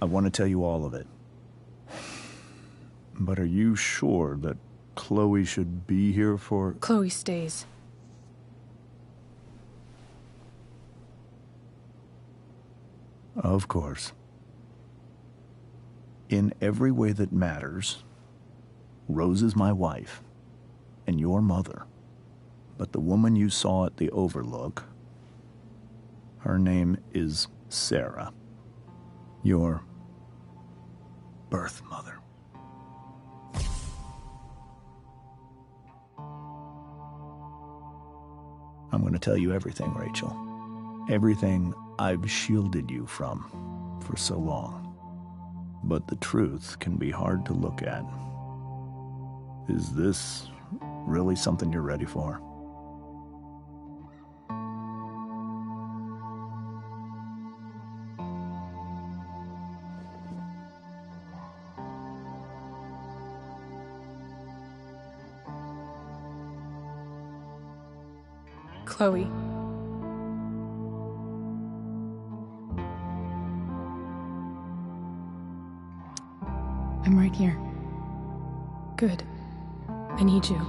I want to tell you all of it. But are you sure that Chloe should be here for... Chloe stays. Of course. In every way that matters, Rose is my wife, and your mother. But the woman you saw at the Overlook, her name is Sarah, your birth mother. I'm going to tell you everything, Rachel. Everything I've shielded you from for so long. But the truth can be hard to look at. Is this really something you're ready for? Chloe. I'm right here. Good. I need you.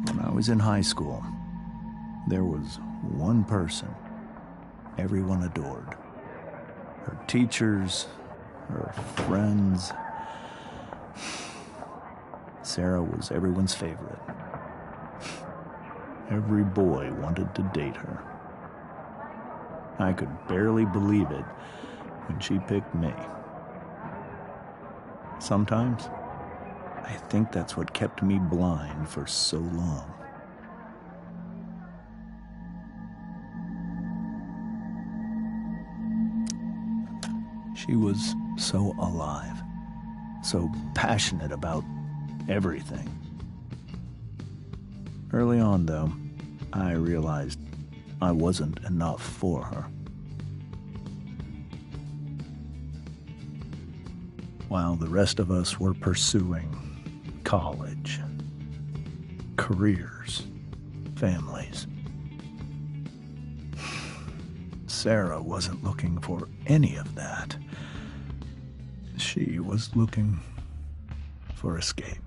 When I was in high school, there was one person everyone adored. Her teachers, her friends. Sarah was everyone's favorite. Every boy wanted to date her. I could barely believe it when she picked me. Sometimes, I think that's what kept me blind for so long. She was so alive, so passionate about everything. Early on, though, I realized I wasn't enough for her. While the rest of us were pursuing college, careers, families, Sarah wasn't looking for any of that. She was looking for escape.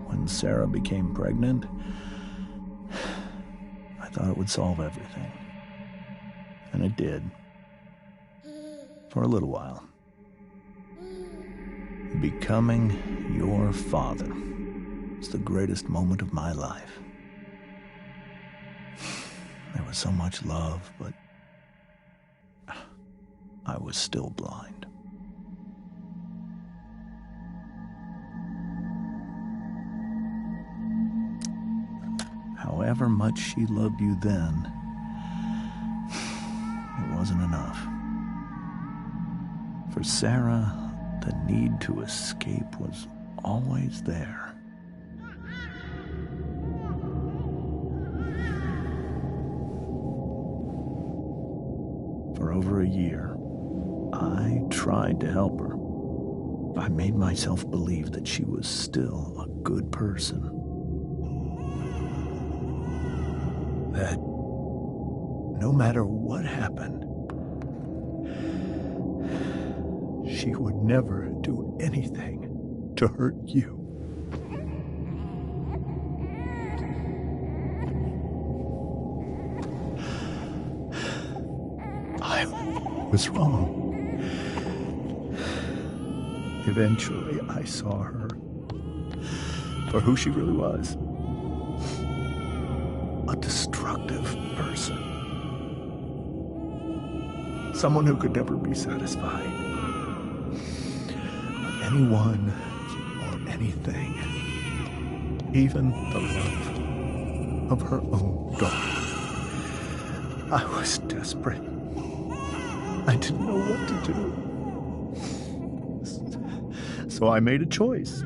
When Sarah became pregnant, I thought it would solve everything. And it did. For a little while. Becoming your father was the greatest moment of my life. There was so much love, but I was still blind. However much she loved you then, it wasn't enough. For Sarah, the need to escape was always there. For over a year, I tried to help her. I made myself believe that she was still a good person. That no matter what happened, she would never do anything to hurt you. I was wrong. Eventually, I saw her for who she really was. a destructive person. Someone who could never be satisfied with anyone or anything, even the love of her own daughter. I was desperate. I didn't know what to do. So I made a choice.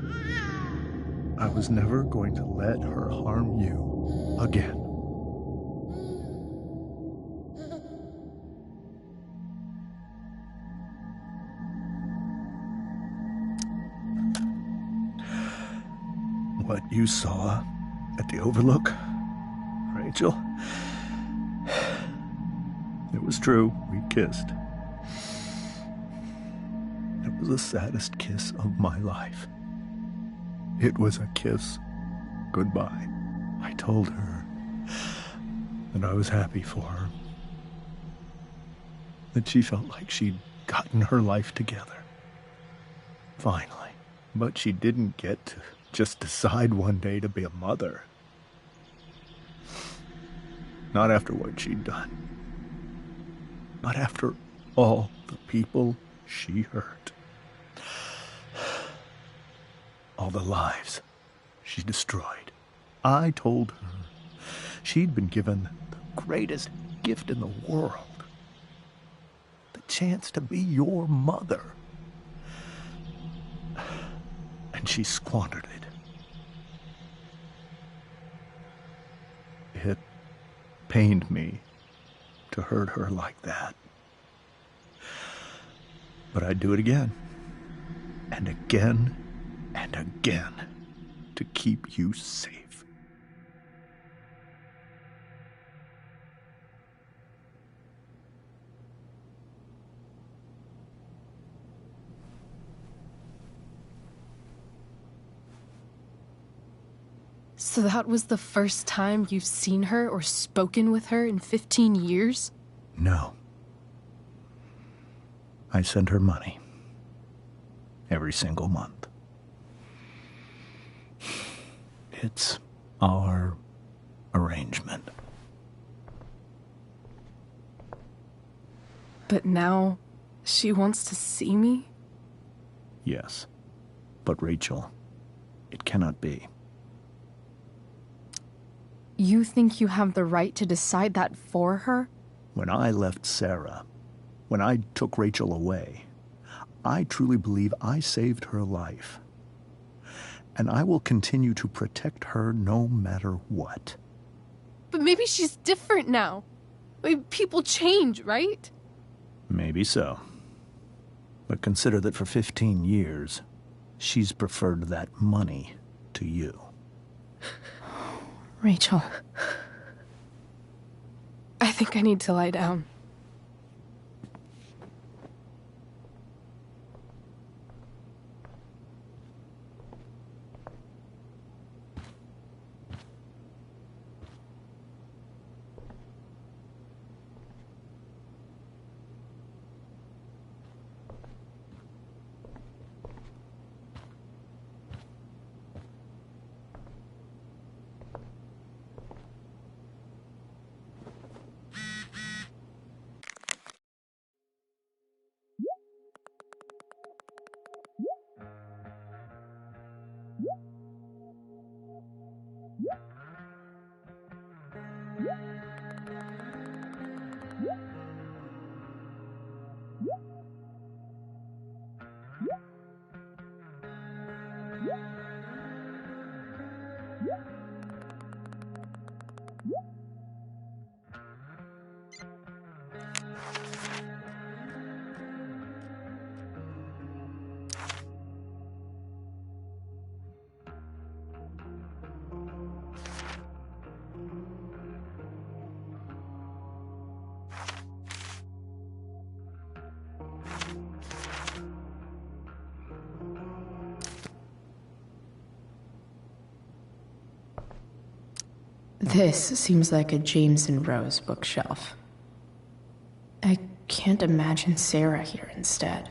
I was never going to let her harm you again. What you saw at the Overlook, Rachel, it was true. We kissed. It was the saddest kiss of my life. It was a kiss goodbye. I told her that I was happy for her, that she felt like she'd gotten her life together. Finally. But she didn't get to just decide one day to be a mother. Not after what she'd done. Not after all the people she hurt. All the lives she destroyed. I told her she'd been given the greatest gift in the world. The chance to be your mother. And she squandered it. It pained me to hurt her like that. But I'd do it again. And again. And again. To keep you safe. So that was the first time you've seen her or spoken with her in 15 years? No. I sent her money. Every single month. It's our arrangement. But now she wants to see me? Yes. But Rachel, it cannot be. You think you have the right to decide that for her? When I left Sarah, when I took Rachel away, I truly believe I saved her life. And I will continue to protect her no matter what. But maybe she's different now. Maybe people change, right? Maybe so. But consider that for 15 years, she's preferred that money to you. Rachel. I think I need to lie down. This seems like a James and Rose bookshelf. I can't imagine Sarah here instead.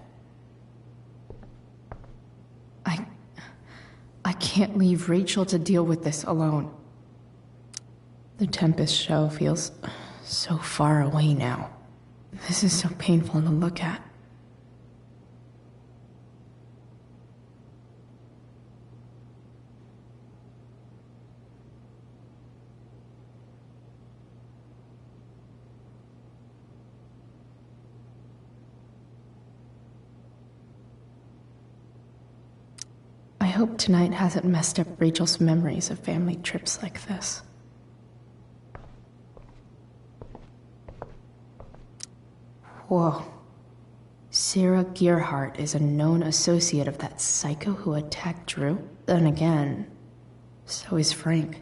I can't leave Rachel to deal with this alone. The Tempest show feels so far away now. This is so painful to look at. I hope tonight hasn't messed up Rachel's memories of family trips like this. Whoa. Sarah Gearhart is a known associate of that psycho who attacked Drew? Then again, so is Frank.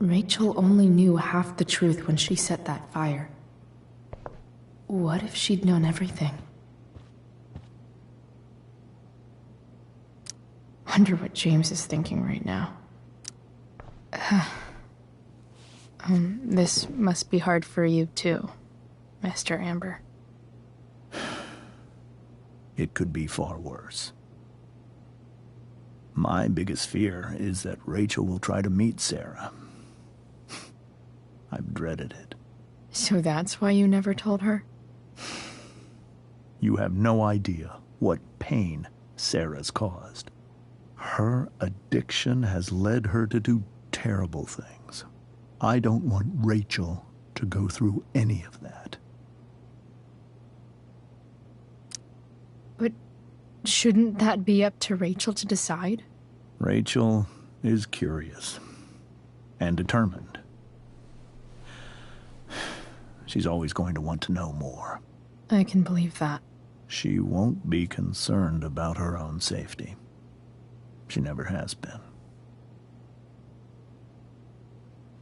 Rachel only knew half the truth when she set that fire. What if she'd known everything? Wonder what James is thinking right now. This must be hard for you too, Mr. Amber. It could be far worse. My biggest fear is that Rachel will try to meet Sarah. I've dreaded it. So that's why you never told her? You have no idea what pain Sarah's caused. Her addiction has led her to do terrible things. I don't want Rachel to go through any of that. But shouldn't that be up to Rachel to decide? Rachel is curious and determined. She's always going to want to know more. I can believe that. She won't be concerned about her own safety. She never has been.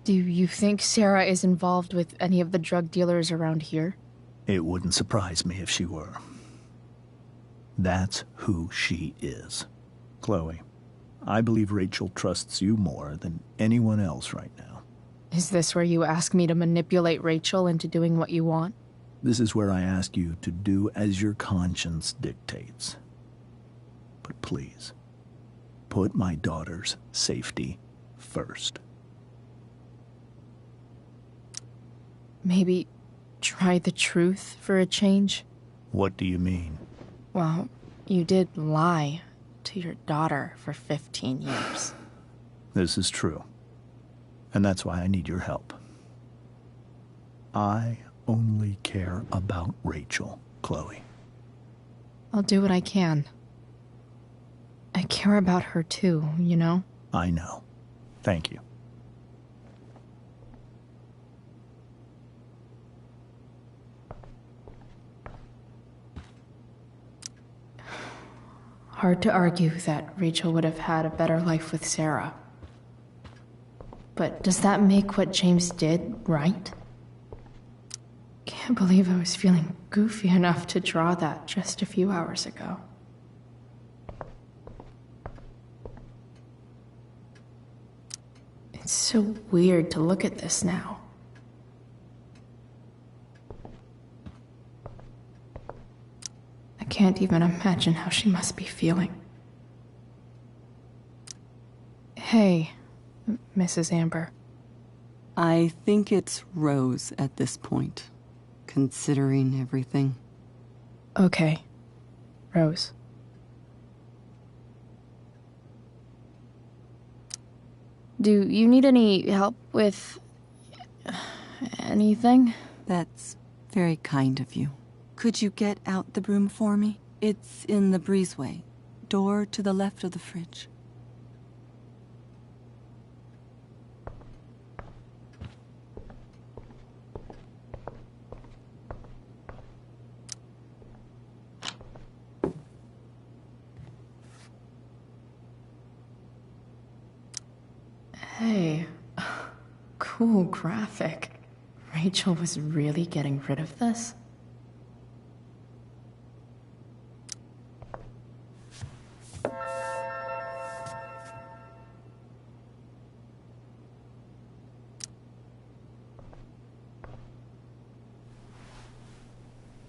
Do you think Sarah is involved with any of the drug dealers around here? It wouldn't surprise me if she were. That's who she is. Chloe, I believe Rachel trusts you more than anyone else right now. Is this where you ask me to manipulate Rachel into doing what you want? This is where I ask you to do as your conscience dictates. But please, put my daughter's safety first. Maybe try the truth for a change? What do you mean? Well, you did lie to your daughter for 15 years. This is true. And that's why I need your help. I only care about Rachel, Chloe. I'll do what I can. I care about her too, you know? I know. Thank you. Hard to argue that Rachel would have had a better life with Sarah. But does that make what James did right? Can't believe I was feeling goofy enough to draw that just a few hours ago. It's so weird to look at this now. I can't even imagine how she must be feeling. Hey, Mrs. Amber. I think it's Rose at this point, considering everything. Okay, Rose. Do you need any help with anything? That's very kind of you. Could you get out the broom for me? It's in the breezeway, door to the left of the fridge. Hey, cool graphic. Rachel was really getting rid of this?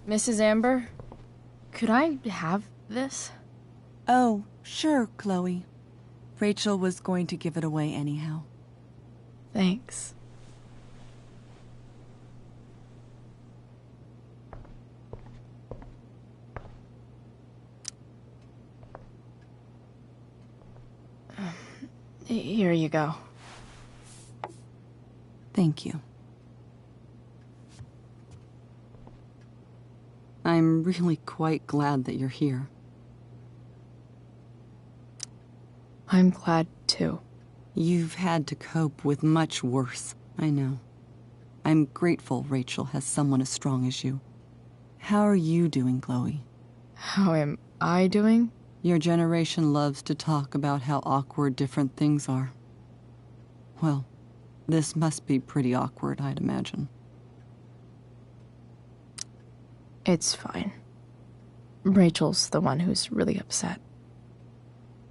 Mrs. Amber, could I have this? Oh, sure, Chloe. Rachel was going to give it away anyhow. Thanks. Here you go. Thank you. I'm really quite glad that you're here. I'm glad, too. You've had to cope with much worse, I know. I'm grateful Rachel has someone as strong as you. How are you doing, Chloe? How am I doing? Your generation loves to talk about how awkward different things are. Well, this must be pretty awkward, I'd imagine. It's fine. Rachel's the one who's really upset.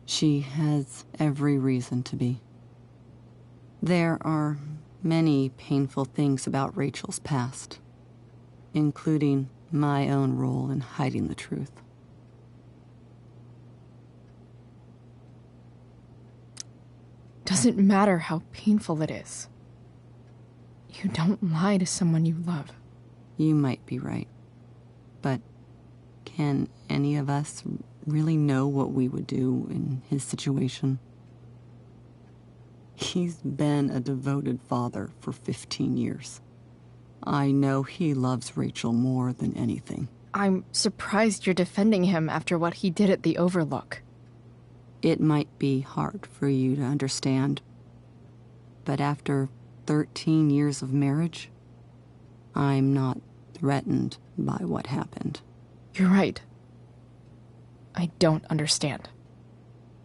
She has every reason to be. There are many painful things about Rachel's past, including my own role in hiding the truth. Doesn't matter how painful it is. You don't lie to someone you love. You might be right. But can any of us really know what we would do in his situation? He's been a devoted father for 15 years. I know he loves Rachel more than anything. I'm surprised you're defending him after what he did at the Overlook. It might be hard for you to understand, but after 13 years of marriage, I'm not threatened by what happened. You're right. I don't understand.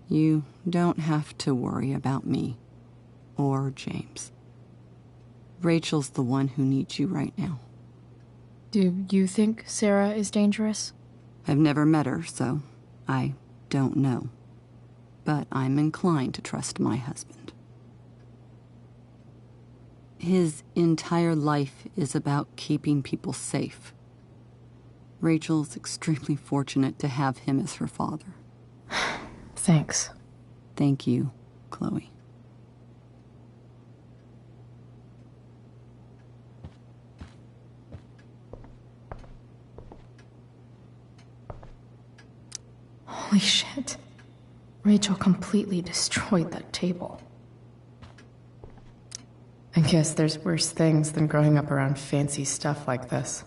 You don't have to worry about me or James. Rachel's the one who needs you right now. Do you think Sarah is dangerous? I've never met her, so I don't know. But I'm inclined to trust my husband. His entire life is about keeping people safe. Rachel's extremely fortunate to have him as her father. Thanks. Thank you, Chloe. Holy shit. Rachel completely destroyed that table. I guess there's worse things than growing up around fancy stuff like this.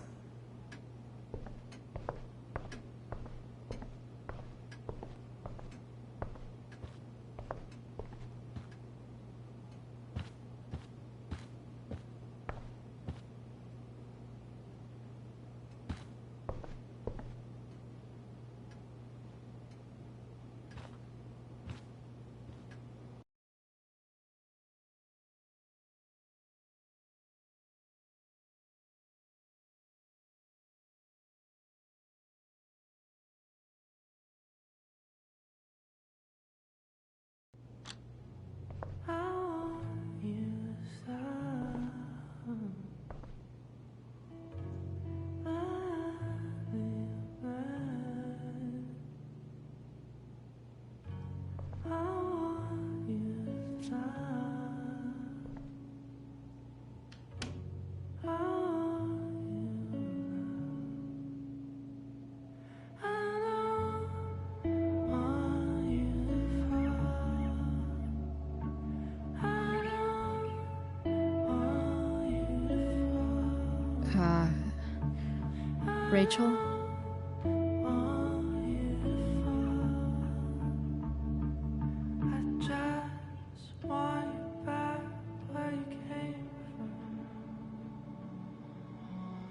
Rachel?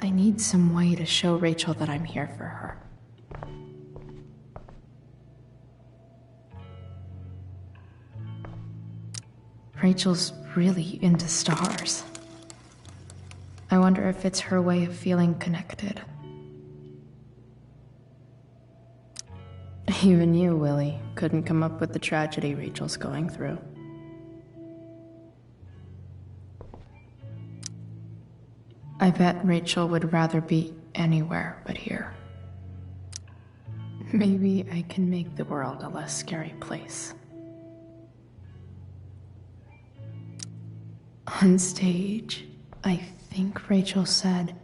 I need some way to show Rachel that I'm here for her. Rachel's really into stars. I wonder if it's her way of feeling connected. Even you, Willie, couldn't come up with the tragedy Rachel's going through. I bet Rachel would rather be anywhere but here. Maybe I can make the world a less scary place. On stage, I think Rachel said,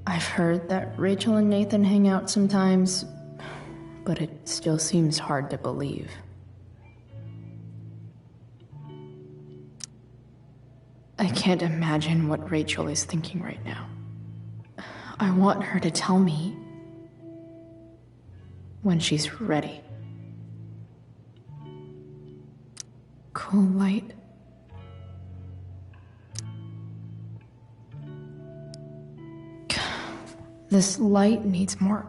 I've heard that Rachel and Nathan hang out sometimes, but it still seems hard to believe. I can't imagine what Rachel is thinking right now. I want her to tell me when she's ready. Cool light. This light needs more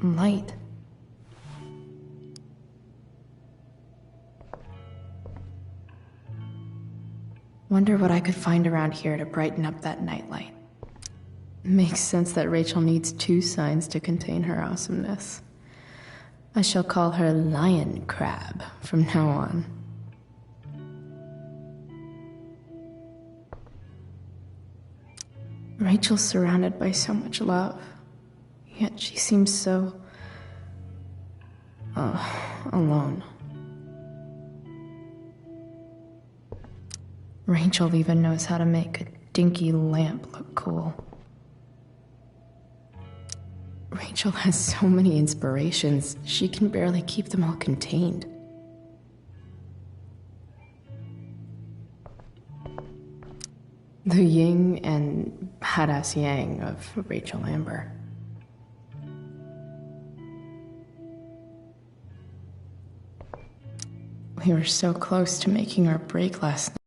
light. Wonder what I could find around here to brighten up that nightlight. Makes sense that Rachel needs 2 signs to contain her awesomeness. I shall call her Lion Crab from now on. Rachel's surrounded by so much love, yet she seems so... alone. Rachel even knows how to make a dinky lamp look cool. Rachel has so many inspirations, she can barely keep them all contained. The yin and badass yang of Rachel Amber. We were so close to making our break last night.